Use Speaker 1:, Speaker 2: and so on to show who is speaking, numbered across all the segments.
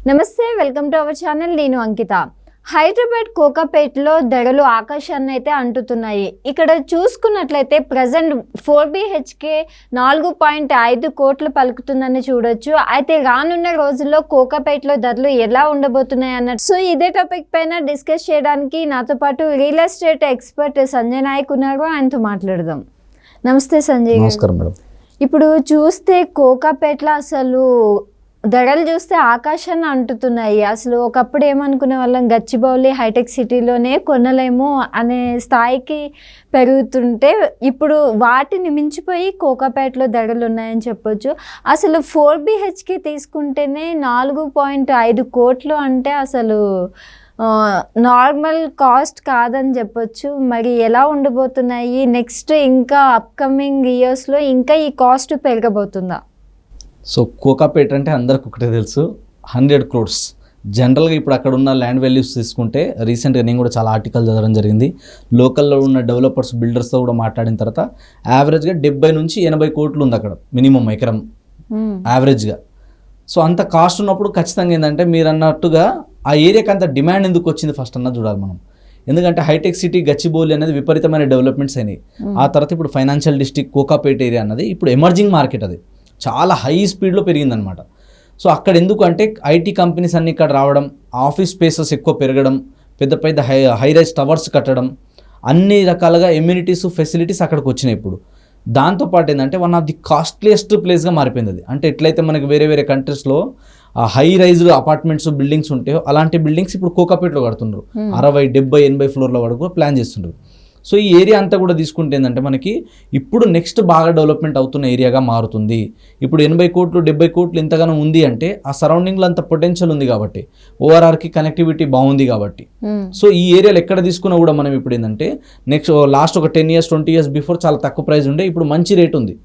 Speaker 1: నమస్తే, welcome to our channel. నేను అంకిత. హైదరాబాద్ కోకాపేటలో ధరలు ఆకాశాన్ని అయితే అంటుతున్నాయి. ఇక్కడ చూసుకున్నట్లయితే ప్రజెంట్ 4BHK 4.5 కోట్లు పలుకుతుందని చూడొచ్చు. అయితే రానున్న రోజుల్లో కోకాపేటలో ధరలు ఎలా ఉండబోతున్నాయి అన్నట్టు. సో ఇదే టాపిక్ పైన డిస్కస్ చేయడానికి నాతో పాటు real estate expert Sanjay Nayak ఉన్నారు. ఆయనతో మాట్లాడదాం. నమస్తే సంజయ్.
Speaker 2: నమస్కారం మేడం.
Speaker 1: ఇప్పుడు చూస్తే కోకాపేటలో అసలు ధరలు చూస్తే ఆకాశాన్ని అంటుతున్నాయి. అసలు ఒకప్పుడు ఏమనుకునే వాళ్ళం, గచ్చిబౌలి హైటెక్ సిటీలోనే కొనలేము అనే స్థాయికి పెరుగుతుంటే ఇప్పుడు వాటిని మించిపోయి కోకాపేటలో ధరలు ఉన్నాయని చెప్పొచ్చు. అసలు 4BHK తీసుకుంటేనే 4.5 కోట్లు అంటే అసలు నార్మల్ కాస్ట్ కాదని చెప్పొచ్చు. మరి ఎలా ఉండబోతున్నాయి నెక్స్ట్, ఇంకా అప్కమింగ్ ఇయర్స్లో ఇంకా ఈ కాస్ట్ పెరగబోతుందా?
Speaker 2: సో కోకాపేట అంటే అందరికి ఒకటే తెలుసు, 100 crores. జనరల్గా ఇప్పుడు అక్కడ ఉన్న ల్యాండ్ వాల్యూస్ తీసుకుంటే రీసెంట్గా నేను కూడా చాలా ఆర్టికల్ చదవడం జరిగింది. లోకల్లో ఉన్న డెవలపర్స్ బిల్డర్స్తో కూడా మాట్లాడిన తర్వాత యావరేజ్గా 70 నుంచి 80 కోట్లు ఉంది అక్కడ మినిమం ఎకరం యావరేజ్గా. సో అంత కాస్ట్ ఉన్నప్పుడు ఖచ్చితంగా ఏంటంటే మీరు అన్నట్టుగా ఆ ఏరియాకి అంత డిమాండ్ ఎందుకు వచ్చింది ఫస్ట్ అన్నది చూడాలి మనం. ఎందుకంటే హైటెక్ సిటీ గచ్చిబౌలి అనేది విపరీతమైన డెవలప్మెంట్స్ అయినాయి. ఆ తర్వాత ఇప్పుడు ఫైనాన్షియల్ డిస్ట్రిక్ట్ కోకాపేట ఏరియా అన్నది ఇప్పుడు ఎమర్జింగ్ మార్కెట్, అది చాలా హై స్పీడ్లో పెరిగిందనమాట. సో అక్కడ ఎందుకు అంటే ఐటీ కంపెనీస్ అన్నీ ఇక్కడ రావడం, ఆఫీస్ స్పేసెస్ ఎక్కువ పెరగడం, పెద్ద పెద్ద హై రైజ్ టవర్స్ కట్టడం, అన్ని రకాలుగా ఎమ్యూనిటీస్ ఫెసిలిటీస్ అక్కడికి వచ్చినాయి. ఇప్పుడు దాంతోపాటు ఏంటంటే వన్ ఆఫ్ ది కాస్ట్లీయెస్ట్ ప్లేస్గా మారిపోయింది అది. అంటే ఎట్లయితే మనకి వేరే వేరే కంట్రీస్లో హై రైజ్డ్ అపార్ట్మెంట్స్ బిల్డింగ్స్ ఉంటాయో అలాంటి బిల్డింగ్స్ ఇప్పుడు కోకాపేటలో కడుతున్నారు. 60, 70, 80 ఫ్లోర్ల వరకు ప్లాన్ చేస్తున్నారు. సో ఈ ఏరియా అంతా కూడా తీసుకుంటే ఏంటంటే మనకి ఇప్పుడు నెక్స్ట్ బాగా డెవలప్మెంట్ అవుతున్న ఏరియాగా మారుతుంది. ఇప్పుడు 80 కోట్లు 70 కోట్లు ఇంతగానో ఉంది అంటే ఆ సరౌండింగ్లో అంత పొటెన్షియల్ ఉంది కాబట్టి, ఓఆర్ఆర్కి కనెక్టివిటీ బాగుంది కాబట్టి. సో ఈ ఏరియాలో ఎక్కడ తీసుకున్నా కూడా మనం ఇప్పుడు ఏంటంటే నెక్స్ట్ లాస్ట్ ఒక 10 years 20 years బిఫోర్ చాలా తక్కువ ప్రైస్ ఉండే, ఇప్పుడు మంచి రేట్ ఉంది.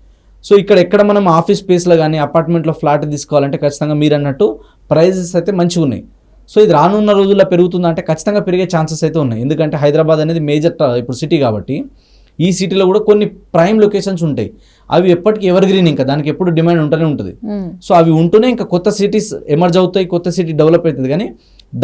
Speaker 2: సో ఇక్కడ ఎక్కడ మనం ఆఫీస్ స్పేస్లో కానీ అపార్ట్మెంట్లో ఫ్లాట్ తీసుకోవాలంటే ఖచ్చితంగా మీరు అన్నట్టు ప్రైజెస్ అయితే మంచిగా ఉన్నాయి. సో ఇది రానున్న రోజుల్లో పెరుగుతుందంటే ఖచ్చితంగా పెరిగే ఛాన్సెస్ అయితే ఉన్నాయి. ఎందుకంటే హైదరాబాద్ అనేది మేజర్ ఇప్పుడు సిటీ కాబట్టి ఈ సిటీలో కూడా కొన్ని ప్రైమ్ లొకేషన్స్ ఉంటాయి. అవి ఎప్పటికీ ఎవర్ గ్రీన్, ఇంకా దానికి ఎప్పుడు డిమాండ్ ఉంటూనే ఉంటుంది. సో అవి ఉంటూనే ఇంకా కొత్త సిటీస్ ఎమర్జ్ అవుతాయి, కొత్త సిటీ డెవలప్ అవుతుంది. కానీ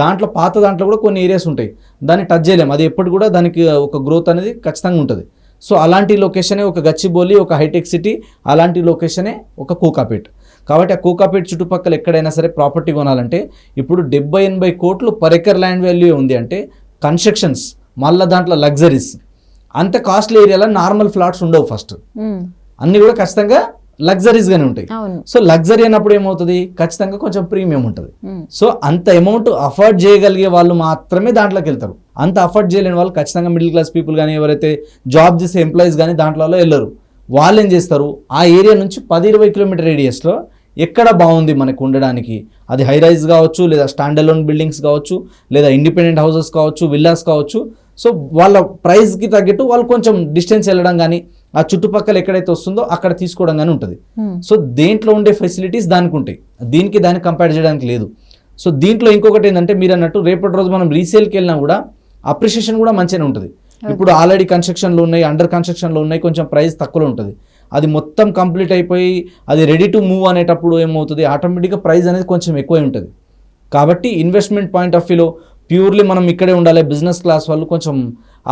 Speaker 2: దాంట్లో పాత దాంట్లో కూడా కొన్ని ఏరియాస్ ఉంటాయి, దాన్ని టచ్ చేయలేము. అది ఎప్పుడు కూడా దానికి ఒక గ్రోత్ అనేది ఖచ్చితంగా ఉంటుంది. సో అలాంటి లొకేషనే ఒక గచ్చిబౌలి, ఒక హైటెక్ సిటీ, అలాంటి లొకేషనే ఒక కోకాపేట్. కాబట్టి ఆ కోకాపేట చుట్టుపక్కల ఎక్కడైనా సరే ప్రాపర్టీ కొనాలంటే ఇప్పుడు 70-80 కోట్లు పర్ ఎకర్ ల్యాండ్ వాల్యూ ఉంది అంటే కన్స్ట్రక్షన్స్, మళ్ళీ దాంట్లో లగ్జరీస్, అంత కాస్ట్లీ ఏరియాలో నార్మల్ ఫ్లాట్స్ ఉండవు. ఫస్ట్ అన్నీ కూడా ఖచ్చితంగా లగ్జరీస్గానే ఉంటాయి. సో లగ్జరీ అన్నప్పుడు ఏమవుతుంది, ఖచ్చితంగా కొంచెం ప్రీమియం ఉంటుంది. సో అంత అమౌంట్ అఫోర్డ్ చేయగలిగే వాళ్ళు మాత్రమే దాంట్లోకి వెళ్తారు. అంత అఫోర్డ్ చేయలేని వాళ్ళు ఖచ్చితంగా మిడిల్ క్లాస్ పీపుల్ కానీ ఎవరైతే జాబ్ చేసే ఎంప్లాయీస్ కానీ దాంట్లో వెళ్ళరు. వాళ్ళు ఏం చేస్తారు, ఆ ఏరియా నుంచి 10-20 కిలోమీటర్ రేడియస్లో ఎక్కడ బాగుంది మనకు ఉండడానికి, అది హై రైజ్ కావచ్చు, లేదా స్టాండ్ అలోన్ బిల్డింగ్స్ కావచ్చు, లేదా ఇండిపెండెంట్ హౌసెస్ కావచ్చు, విల్లాస్ కావచ్చు. సో వాళ్ళ ప్రైస్కి తగ్గట్టు వాళ్ళు కొంచెం డిస్టెన్స్ వెళ్ళడం కానీ ఆ చుట్టుపక్కల ఎక్కడైతే వస్తుందో అక్కడ తీసుకోవడం కానీ ఉంటుంది. సో దేంట్లో ఉండే ఫెసిలిటీస్ దానికి ఉంటాయి, దానికి కంపేర్ చేయడానికి లేదు. సో దీంట్లో ఇంకొకటి ఏంటంటే మీరు అన్నట్టు రేపటి రోజు మనం రీసేల్కి వెళ్ళినా కూడా అప్రిషియేషన్ కూడా మంచిగానే ఉంటుంది. ఇప్పుడు ఆల్రెడీ కన్స్ట్రక్షన్లో ఉన్నాయి, అండర్ కన్స్ట్రక్షన్లో ఉన్నాయి, కొంచెం ప్రైస్ తక్కువలో ఉంటుంది. అది మొత్తం కంప్లీట్ అయిపోయి అది రెడీ టు మూవ్ అనేటప్పుడు ఏమవుతుంది, ఆటోమేటిక్గా ప్రైస్ అనేది కొంచెం ఎక్కువ ఉంటుంది. కాబట్టి ఇన్వెస్ట్మెంట్ పాయింట్ ఆఫ్ వ్యూలో ప్యూర్లీ మనం ఇక్కడే ఉండాలి, బిజినెస్ క్లాస్ వాళ్ళు కొంచెం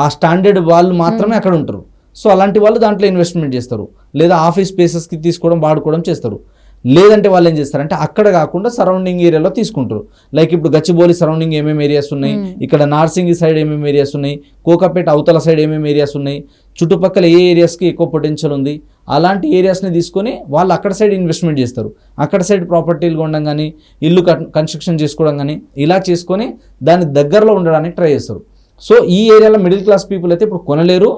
Speaker 2: ఆ స్టాండర్డ్ వాళ్ళు మాత్రమే అక్కడ ఉంటారు. సో అలాంటి వాళ్ళు దాంట్లో ఇన్వెస్ట్మెంట్ చేస్తారు, లేదా ఆఫీస్ స్పేసెస్కి తీసుకోవడం వాడుకోవడం చేస్తారు. లేదంటే వాళ్ళు ఏం చేస్తారంటే అక్కడ కాకుండా సరౌండింగ్ ఏరియాలో తీసుకుంటారు. లైక్ ఇప్పుడు గచ్చిబౌలి సరౌండింగ్ ఏమేమి ఏరియాస్ ఉన్నాయి, ఇక్కడ నార్సింగి సైడ్ ఏమేమి ఏరియాస్ ఉన్నాయి, కోకాపేట అవతల సైడ్ ఏమేమి ఏరియాస్ ఉన్నాయి, చుట్టుపక్కల ఏ ఏరియాస్కి ఎక్కువ పొటెన్షియల్ ఉంది, అలాంటి ఏరియాస్ని తీసుకొని వాళ్ళు అక్కడ సైడ్ ఇన్వెస్ట్మెంట్ చేస్తారు. అక్కడ సైడ్ ప్రాపర్టీలు కొనడం కానీ, ఇల్లు కన్స్ట్రక్షన్ చేసుకోవడం కానీ ఇలా చేసుకొని దాని దగ్గరలో ఉండడానికి ట్రై చేస్తారు. సో ఈ ఏరియాలో మిడిల్ క్లాస్ పీపుల్ అయితే ఇప్పుడు కొనలేరు.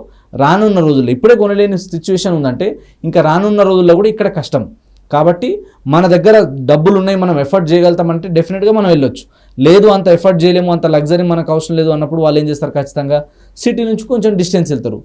Speaker 2: రానున్న రోజుల్లో ఇప్పుడే కొనలేని సిచ్యువేషన్ ఉందంటే ఇంకా రానున్న రోజుల్లో కూడా ఇక్కడ కష్టం. కాబట్టి మన దగ్గర డబ్బులు ఉన్నాయి, మనం ఎఫర్ట్ చేయగలుగుతామంటే డెఫినెట్గా మనం వెళ్ళొచ్చు. లేదు అంత ఎఫర్ట్ చేయలేము, అంత లగ్జరీ మనకు అవసరం లేదు అన్నప్పుడు వాళ్ళు ఏం చేస్తారు, ఖచ్చితంగా సిటీ నుంచి కొంచెం డిస్టెన్స్ వెళ్తారు.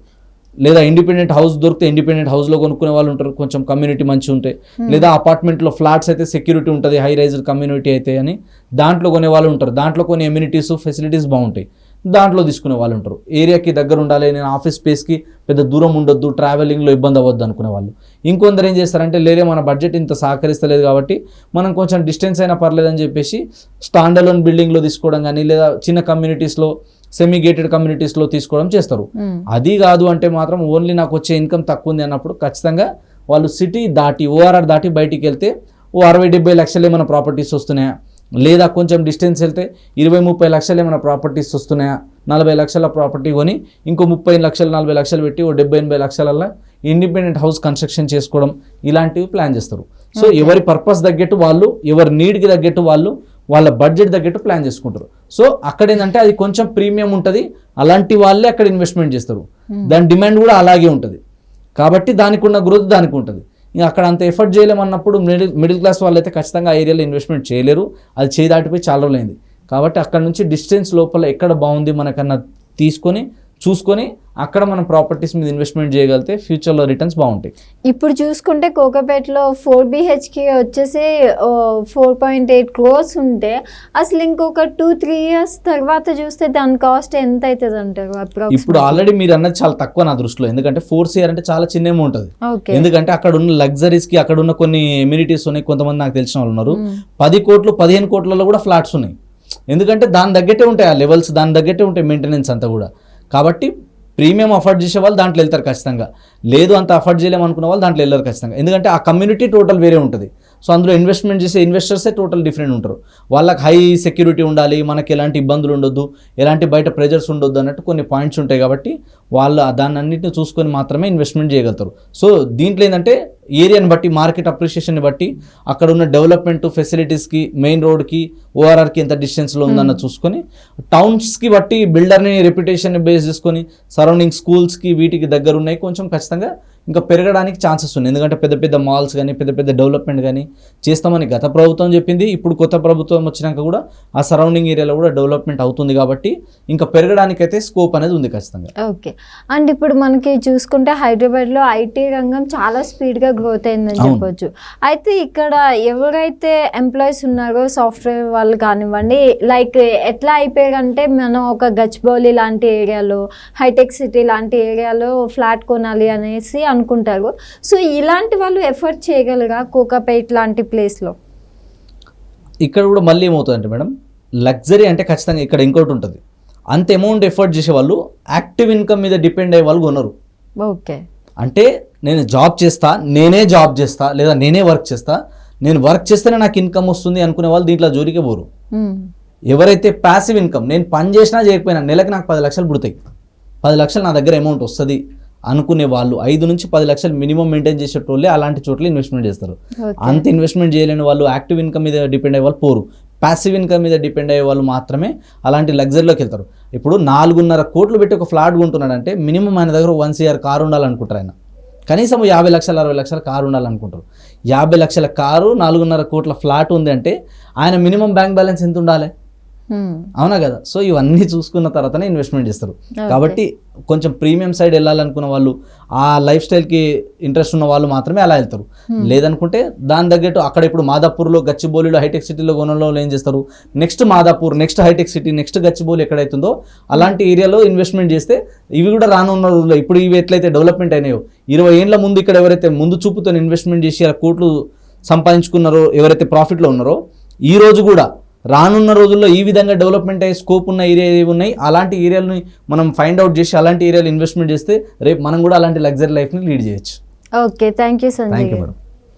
Speaker 2: లేదా ఇండిపెండెంట్ హౌస్ దొరికితే ఇండిపెండెంట్ హౌస్లో కొనుక్కునే వాళ్ళు ఉంటారు, కొంచెం కమ్యూనిటీ మంచిగా ఉంటే. లేదా అపార్ట్మెంట్లో ఫ్లాట్స్ అయితే సెక్యూరిటీ ఉంటుంది, హై రైజ్డ్ కమ్యూనిటీ అయితే అని దాంట్లో కొనే వాళ్ళు ఉంటారు. దాంట్లో కొన్ని ఎమ్యూనిటీస్ ఫెసిలిటీస్ బాగుంటాయి. దాంట్లో తీసుకునే వాళ్ళు ఉంటారు. ఏరియాకి దగ్గర ఉండాలి, నేను ఆఫీస్ స్పేస్కి పెద్ద దూరం ఉండొద్దు, ట్రావెలింగ్లో ఇబ్బంది అవ్వద్దు అనుకునే వాళ్ళు. ఇంకొందరు ఏం చేస్తారంటే లేదే మన బడ్జెట్ ఇంత సహకరిస్తలేదు కాబట్టి మనం కొంచెం డిస్టెన్స్ అయినా పర్లేదని చెప్పేసి స్టాండ్ అలోన్ బిల్డింగ్లో తీసుకోవడం కానీ లేదా చిన్న కమ్యూనిటీస్లో సెమీ గేటెడ్ కమ్యూనిటీస్లో తీసుకోవడం చేస్తారు. అది కాదు అంటే మాత్రం ఓన్లీ నాకు వచ్చే ఇన్కమ్ తక్కువ ఉంది అన్నప్పుడు ఖచ్చితంగా వాళ్ళు సిటీ దాటి ఓఆర్ఆర్ దాటి బయటికి వెళ్తే 60-70 లక్షలు ఏమైనా ప్రాపర్టీస్ వస్తున్నాయా, లేదా కొంచెం డిస్టెన్స్ వెళ్తే 20-30 లక్షలు ఏమైనా ప్రాపర్టీస్ వస్తున్నాయా, 40 లక్షల ప్రాపర్టీ కొని ఇంకో 30 లక్షలు 40 లక్షలు పెట్టి 70-80 లక్షలల్లో ఇండిపెండెంట్ హౌస్ కన్స్ట్రక్షన్ చేసుకోవడం ఇలాంటివి ప్లాన్ చేస్తారు. సో ఎవరి పర్పస్ తగ్గట్టు వాళ్ళు, ఎవరి నీడ్కి తగ్గట్టు వాళ్ళు, వాళ్ళ బడ్జెట్ తగ్గట్టు ప్లాన్ చేసుకుంటారు. సో అక్కడ ఏంటంటే అది కొంచెం ప్రీమియం ఉంటుంది, అలాంటి వాళ్ళే అక్కడ ఇన్వెస్ట్మెంట్ చేస్తారు. దాని డిమాండ్ కూడా అలాగే ఉంటుంది కాబట్టి దానికి ఉన్న గ్రోత్ దానికి ఉంటుంది. ఇంకా అక్కడ అంత ఎఫర్ట్ చేయలేమన్నప్పుడు మిడిల్ క్లాస్ వాళ్ళు అయితే ఖచ్చితంగా ఆ ఏరియాలో ఇన్వెస్ట్మెంట్ చేయలేరు, అది చేయి దాటిపోయి చాలా రోజులైంది. కాబట్టి అక్కడ నుంచి డిస్టెన్స్ లోపల ఎక్కడ బాగుంది మనకన్నా తీసుకొని చూసుకొని అక్కడ మనం ప్రాపర్టీస్ మీద ఇన్వెస్ట్మెంట్ చేయగలిగితే ఫ్యూచర్లో రిటర్న్స్ బాగుంటాయి.
Speaker 1: ఇప్పుడు చూసుకుంటే కోకాపేటలో 4 BHK వచ్చేసి 4.8 crores ఉంటే అసలు ఇంకొక 2-3 years తర్వాత చూస్తే దాని కాస్ట్ ఎంత అవుతుంది అంటారు?
Speaker 2: ఇప్పుడు ఆల్రెడీ మీరు అన్నది చాలా తక్కువ నా దృష్టిలో, ఎందుకంటే 4 CR అంటే చాలా చిన్న అమౌంట్ అది. ఎందుకంటే అక్కడ ఉన్న లగ్జరీస్కి అక్కడ ఉన్న కొన్ని ఎమ్యూనిటీస్ ఉన్నాయి, కొంతమంది నాకు తెలిసిన వాళ్ళు ఉన్నారు 10 కోట్లు 15 కోట్లలో కూడా ఫ్లాట్స్ ఉన్నాయి. ఎందుకంటే దాని తగ్గట్టే ఉంటాయి ఆ లెవెల్స్, దాని తగ్గట్టే ఉంటాయి మెయింటెనెన్స్ అంతా కూడా. కాబట్టి ప్రీమియం అఫోర్డ్ చేసే వాళ్ళు దాంట్లో వెళ్తారు ఖచ్చితంగా, లేదు అంత అఫోర్డ్ చేయలేము అనుకున్న వాళ్ళు దాంట్లో వెళ్ళారు ఖచ్చితంగా. ఎందుకంటే ఆ కమ్యూనిటీ టోటల్ వేరే ఉంటుంది. సో అందులో ఇన్వెస్ట్మెంట్ చేసే ఇన్వెస్టర్సే టోటల్ డిఫరెంట్ ఉంటారు. వాళ్ళకి హై సెక్యూరిటీ ఉండాలి, మనకి ఎలాంటి ఇబ్బందులు ఉండొద్దు, ఎలాంటి బయట ప్రెజర్స్ ఉండొద్దు అన్నట్టు కొన్ని పాయింట్స్ ఉంటాయి. కాబట్టి వాళ్ళు దాన్ని అన్నింటిని చూసుకొని మాత్రమే ఇన్వెస్ట్మెంట్ చేయగలుగుతారు. సో దీంట్లో ఏంటంటే ఏరియాని బట్టి, మార్కెట్ అప్రిషియేషన్ని బట్టి, అక్కడ ఉన్న డెవలప్మెంట్ ఫెసిలిటీస్కి, మెయిన్ రోడ్కి, ఓఆర్ఆర్కి ఎంత డిస్టెన్స్లో ఉందన్న చూసుకొని, టౌన్స్కి బట్టి బిల్డర్ని రెప్యుటేషన్ని బేస్ చేసుకొని సరౌండింగ్ స్కూల్స్కి వీటికి దగ్గర ఉన్నాయి కొంచెం ఖచ్చితంగా ఇంకా పెరగడానికి ఛాన్సెస్ ఉన్నాయి. ఎందుకంటే పెద్ద పెద్ద మాల్స్ కానీ పెద్ద పెద్ద డెవలప్మెంట్ కానీ చేస్తామని గత ప్రభుత్వం చెప్పింది. ఇప్పుడు కొత్త ప్రభుత్వం వచ్చినాక కూడా ఆ సరౌండింగ్ ఏరియాలో కూడా డెవలప్మెంట్ అవుతుంది కాబట్టి ఇంకా పెరగడానికైతే స్కోప్ అనేది ఉంది ఖచ్చితంగా.
Speaker 1: ఓకే. అండ్ ఇప్పుడు మనకి చూసుకుంటే హైదరాబాద్లో ఐటీ రంగం చాలా స్పీడ్గా గ్రోత్ అయిందని చెప్పొచ్చు. అయితే ఇక్కడ ఎవరైతే ఎంప్లాయీస్ ఉన్నారో సాఫ్ట్వేర్ వాళ్ళు కానివ్వండి, లైక్ ఎట్లా అయిపోయారంటే మనం ఒక గచ్చిబౌలి లాంటి ఏరియాలో, హైటెక్ సిటీ లాంటి ఏరియాలో ఫ్లాట్ కొనాలి అనేసి అనుకుంటారు. సో ఇలాంటి వాళ్ళు ఎఫర్ట్ చేయగలరా కోకాపేట్ లాంటి ప్లేస్లో?
Speaker 2: ఇక్కడ కూడా మళ్ళీ ఏమవుతుందంటే మేడం, లగ్జరీ అంటే ఖచ్చితంగా ఇక్కడ ఇంకోటి ఉంటుంది, అంత అమౌంట్ ఎఫర్ట్ చేసే వాళ్ళు యాక్టివ్ ఇన్కమ్ మీద డిపెండ్ అయ్యే వాళ్ళు కొనరు.
Speaker 1: ఓకే.
Speaker 2: అంటే నేను జాబ్ చేస్తా, నేనే జాబ్ చేస్తా, లేదా నేనే వర్క్ చేస్తా, నేను వర్క్ చేస్తేనే నాకు ఇన్కమ్ వస్తుంది అనుకునే వాళ్ళు దీంట్లో జోలికే పోరు. ఎవరైతే ప్యాసివ్ ఇన్కమ్, నేను పని చేసినా చేయకపోయినా నెలకి నాకు 10 లక్షలు పుడతాయి, 10 లక్షలు నా దగ్గర అమౌంట్ వస్తుంది అనుకునే వాళ్ళు 5 నుంచి 10 లక్షలు మినిమం మెయింటైన్ చేసేటోళ్ళే అలాంటి చోట్ల ఇన్వెస్ట్మెంట్ చేస్తారు. అంత ఇన్వెస్ట్మెంట్ చేయలేని వాళ్ళు, యాక్టివ్ ఇన్కమ్ మీద డిపెండ్ అయ్యే వాళ్ళు పోరు. ప్యాసివ్ ఇన్కమ్ మీద డిపెండ్ అయ్యే వాళ్ళు మాత్రమే అలాంటి లగ్జరీలోకి వెళ్తారు. ఇప్పుడు 4.5 కోట్లు పెట్టి ఒక ఫ్లాట్ కొంటున్నాడంటే మినిమం ఆయన దగ్గర 1 CR కారు ఉండాలనుకుంటారు. ఆయన కనీసం 50 లక్షలు 60 లక్షల కారు ఉండాలనుకుంటారు. 50 లక్షల కారు, 4.5 కోట్ల ఫ్లాట్ ఉంది అంటే ఆయన మినిమం బ్యాంక్ బ్యాలెన్స్ ఎంత ఉండాలి? అవునా కదా? సో ఇవన్నీ చూసుకున్న తర్వాతనే ఇన్వెస్ట్మెంట్ చేస్తారు. కాబట్టి కొంచెం ప్రీమియం సైడ్ వెళ్ళాలనుకున్న వాళ్ళు, ఆ లైఫ్ స్టైల్కి ఇంట్రెస్ట్ ఉన్న వాళ్ళు మాత్రమే అలా వెళ్తారు. లేదనుకుంటే దాని తగ్గట్టు అక్కడ ఇప్పుడు మాదాపూర్లో, గచ్చిబౌలిలో, హైటెక్ సిటీలో కొనలో ఏం చేస్తారు, next Madhapur, next Hitech City, next Gachibowli ఎక్కడైతుందో అలాంటి ఏరియాలో ఇన్వెస్ట్మెంట్ చేస్తే ఇవి కూడా రానున్న రోజుల్లో, ఇప్పుడు ఇవి ఎట్లయితే డెవలప్మెంట్ అయినాయో 20 ఏళ్ల ముందు ఇక్కడ ఎవరైతే ముందు చూపుతో ఇన్వెస్ట్మెంట్ చేసి ఆ కోట్లు సంపాదించుకున్నారో, ఎవరైతే ప్రాఫిట్లో ఉన్నారో, ఈ రోజు కూడా రానున్న రోజుల్లో ఈ విధంగా డెవలప్మెంట్ అయ్యే స్కోప్ ఉన్న ఏరియా ఏవి ఉన్నాయి, అలాంటి ఏరియాలని మనం ఫైండ్ అవుట్ చేసి అలాంటి ఏరియాలో ఇన్వెస్ట్మెంట్ చేస్తే రేపు మనం కూడా అలాంటి లగ్జరీ లైఫ్ని లీడ్ చేయొచ్చు.
Speaker 1: Okay, thank you Sanjay.
Speaker 2: Thank you madam.